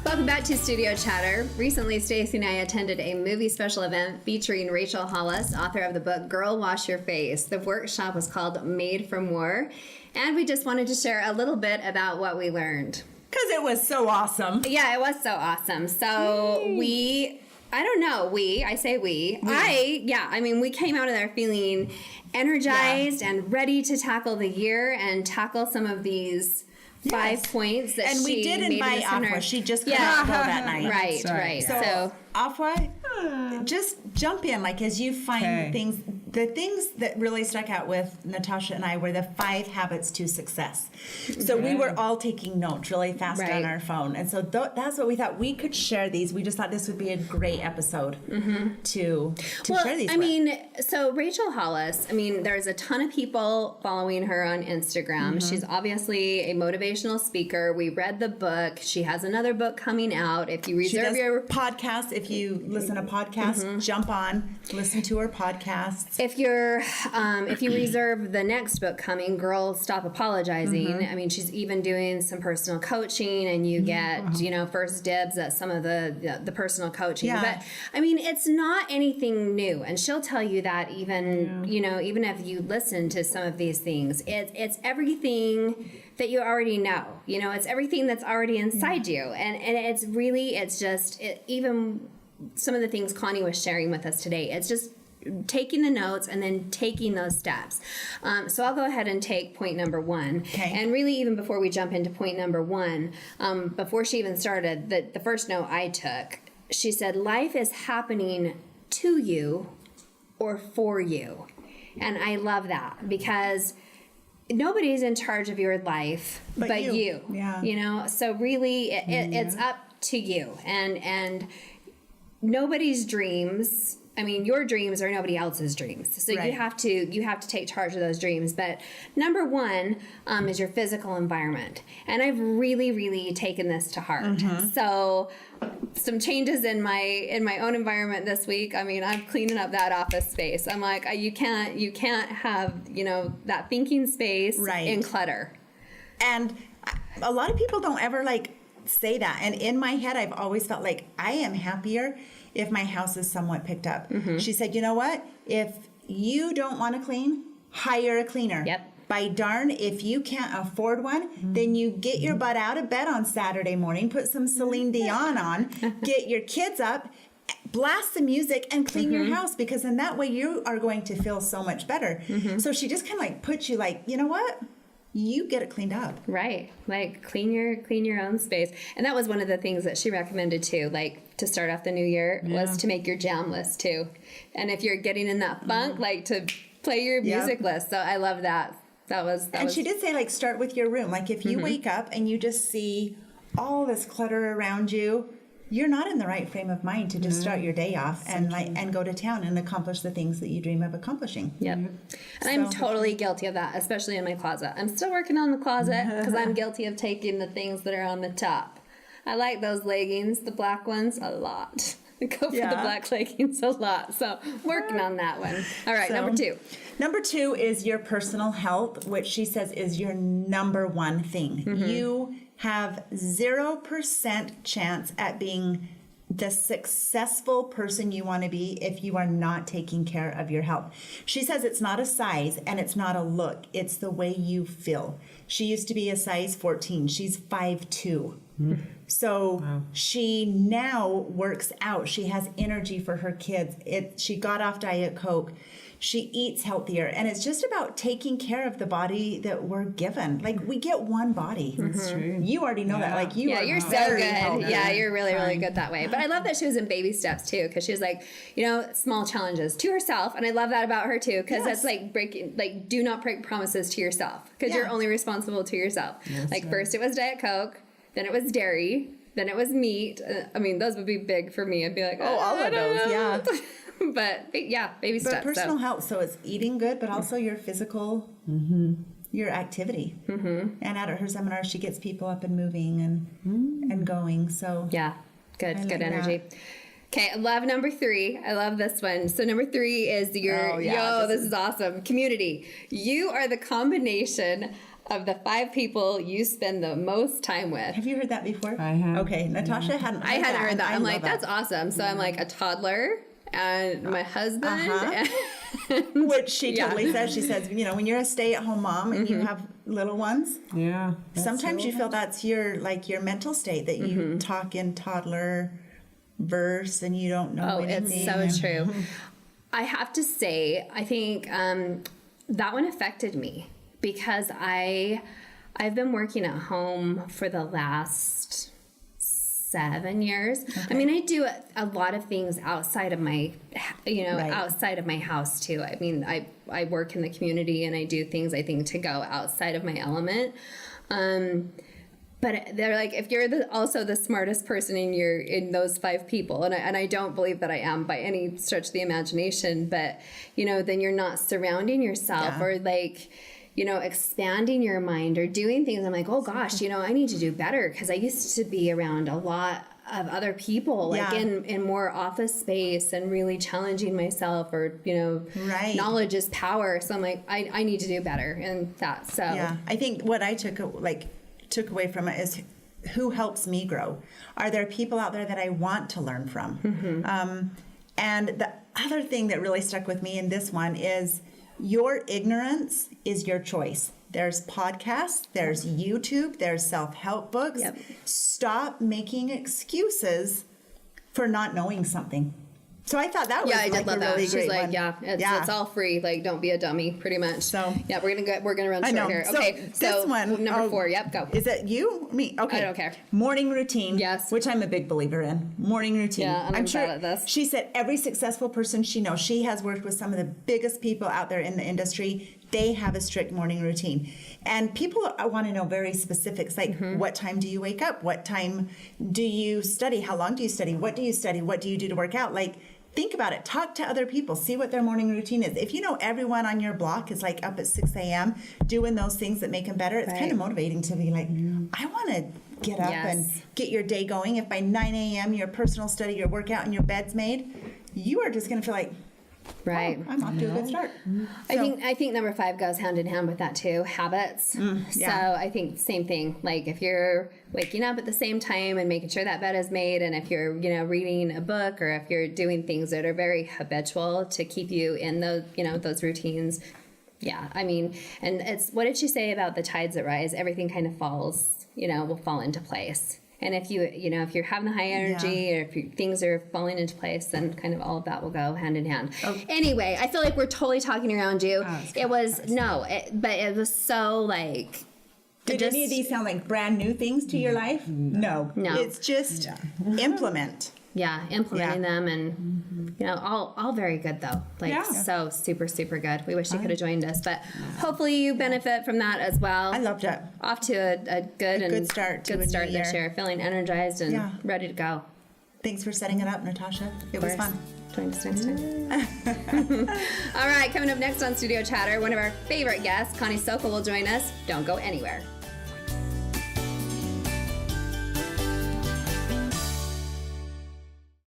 Welcome back to Studio Chatter. Recently, Stacey and I attended a movie special event featuring Rachel Hollis, author of the book Girl Wash Your Face. The workshop was called Made from War, and we just wanted to share a little bit about what we learned. Because it was so awesome. Yeah, it was so awesome. So we came out of there feeling energized and ready to tackle the year and tackle some of these 5 points that and we did invite Afua. She just couldn't go that night. Right. So Afua, just jump in, like, as you find things. The things that really stuck out with Natasha and I were the 5 habits to success. So we were all taking notes really fast on our phone. And so that's what we thought. We could share these. We just thought this would be a great episode to share these with. So Rachel Hollis, there's a ton of people following her on Instagram. She's obviously a motivational speaker. We read the book. She has another book coming out. If you reserve your podcast, if you listen to podcasts, jump on, listen to her podcasts. If you reserve the next book coming, Girl Stop Apologizing, she's even doing some personal coaching, and you get, first dibs at some of the personal coaching. But it's not anything new. And she'll tell you that even if you listen to some of these things, it's everything that you already know. It's everything that's already inside you. And even some of the things Connie was sharing with us today, it's just taking the notes and then taking those steps. So I'll go ahead and take point number 1. Okay. And really, even before we jump into point number 1, before she even started, the first note I took, she said, life is happening to you or for you. And I love that, because nobody's in charge of your life but you. Yeah. So really it's up to you, and nobody's dreams. Your dreams are nobody else's dreams. So you have to take charge of those dreams. But number 1 is your physical environment. And I've really, really taken this to heart. So some changes in my own environment this week. I'm cleaning up that office space. I'm like, you can't have, that thinking space in clutter. And a lot of people don't ever say that. And in my head, I've always felt like I am happier if my house is somewhat picked up. She said, you know what? If you don't want to clean, hire a cleaner. Yep. By darn, if you can't afford one, then you get your butt out of bed on Saturday morning, put some Celine Dion on, get your kids up, blast the music, and clean your house, because in that way you are going to feel so much better. So she just kind of puts you you know what? You get it cleaned up. Right. Clean your own space. And that was one of the things that she recommended too, to start off the new year, was to make your jam list too. And if you're getting in that funk, to play your music list. So I love that. And she did say, start with your room. If you wake up and you just see all this clutter around you, you're not in the right frame of mind to just start your day off and go to town and accomplish the things that you dream of accomplishing. Yep. And I'm totally guilty of that, especially in my closet. I'm still working on the closet because I'm guilty of taking the things that are on the top. I like those leggings, the black ones, a lot. I go for the black leggings a lot. So working on that one. All right, number 2. Number 2 is your personal health, which she says is your number 1 thing. You have 0% chance at being the successful person you want to be if you are not taking care of your health. She says it's not a size and it's not a look. It's the way you feel. She used to be a size 14. She's 5'2". So she now works out. She has energy for her kids. She got off Diet Coke. She eats healthier. And it's just about taking care of the body that we're given. We get one body. That's true. You already know that. You're so good. Healthy. Yeah, you're really, really good that way. But I love that she was in baby steps too, because she was small challenges to herself. And I love that about her too, because that's breaking, do not break promises to yourself, because you're only responsible to yourself. First it was Diet Coke, then it was dairy, then it was meat. Those would be big for me. I'd be like, all of those, yeah. But baby steps. But personal health, so it's eating good, but also your physical, your activity. And at her seminar, she gets people up and moving and going. So yeah, good energy. Okay, I love number 3. I love this one. So number 3 is this is awesome. Community. You are the combination of the 5 people you spend the most time with. Have you heard that before? I have. Okay, Natasha hadn't. I hadn't heard that. I'm like, love that's it. awesome. So I'm like a toddler and my husband. Which she Yeah. totally says. She says, you know, when you're a stay-at-home mom and you have little ones, Yeah. that's sometimes so you feel that's your mental state, that you talk in toddler verse and you don't know Oh, anything. it's so true. I have to say, I think that one affected me because I've been working at home for the last 7 years. I mean, I do a lot of things outside of my, Right. outside of my house too. I mean, I work in the community and I do things, I think, to go outside of my element. But they're like, if you're also the smartest person in those 5 people, and I don't believe that I am by any stretch of the imagination, but then you're not surrounding yourself Yeah. or like, expanding your mind or doing things. I'm like, oh gosh, I need to do better because I used to be around a lot of other people, like Yeah. in more office space and really challenging myself or, Right. knowledge is power. So I'm like, I need to do better in that. So Yeah, I think what I took away from it is who helps me grow. Are there people out there that I want to learn from? And the other thing that really stuck with me in this one is your ignorance is your choice. There's podcasts, there's YouTube, there's self-help books. Yep. Stop making excuses for not knowing something. So I thought that was Yeah, I did love a that. really She's great like, one. yeah, it's all free. Like, don't be a dummy, pretty much. So- yeah, we're gonna run I short know. here. So Okay, this one, number 4. Yep, go. Is it you? Me? Okay. I don't care. Morning routine. Yes. Which I'm a big believer in. Morning routine. Yeah, and I'm bad at this. She said every successful person she knows, she has worked with some of the biggest people out there in the industry. They have a strict morning routine. And people want to know very specifics, like what time do you wake up? What time do you study? How long do you study? What do you study? What do you do to work out? Like, think about it. Talk to other people. See what their morning routine is. If you know everyone on your block is like up at 6 a.m. doing those things that make them better, it's Right. kind of motivating to be like, I want to get up Yes. and get your day going. If by 9 a.m. your personal study, your workout, and your bed's made, you are just going to feel like, Right. I'm off to a good start. I think number 5 goes hand in hand with that too. Habits. yeah. So I think same thing. Like if you're waking up at the same time and making sure that bed is made, and if you're reading a book, or if you're doing things that are very habitual to keep you in those those routines. Yeah, I mean, and it's, what did she say about the tides that rise? Everything kind of falls, will fall into place. And if if you're having the high energy, or if things are falling into place, then kind of all of that will go hand in hand. Okay. Anyway, I feel like we're totally talking around you. It was but it was so like. Did any of these sound like brand new things to your life? No. No. It's just implement. Yeah, implementing them, and all very good though. Like Yeah. so super super good. We wish you could have joined us, but hopefully you benefit from that as well. I loved it. Off to a good start to a Good new start this year. year. Feeling energized and Yeah. ready to go. Thanks for setting it up, Natasha. It was fun. Join us next time. All right, coming up next on Studio Chatter, one of our favorite guests, Connie Sokol, will join us. Don't go anywhere.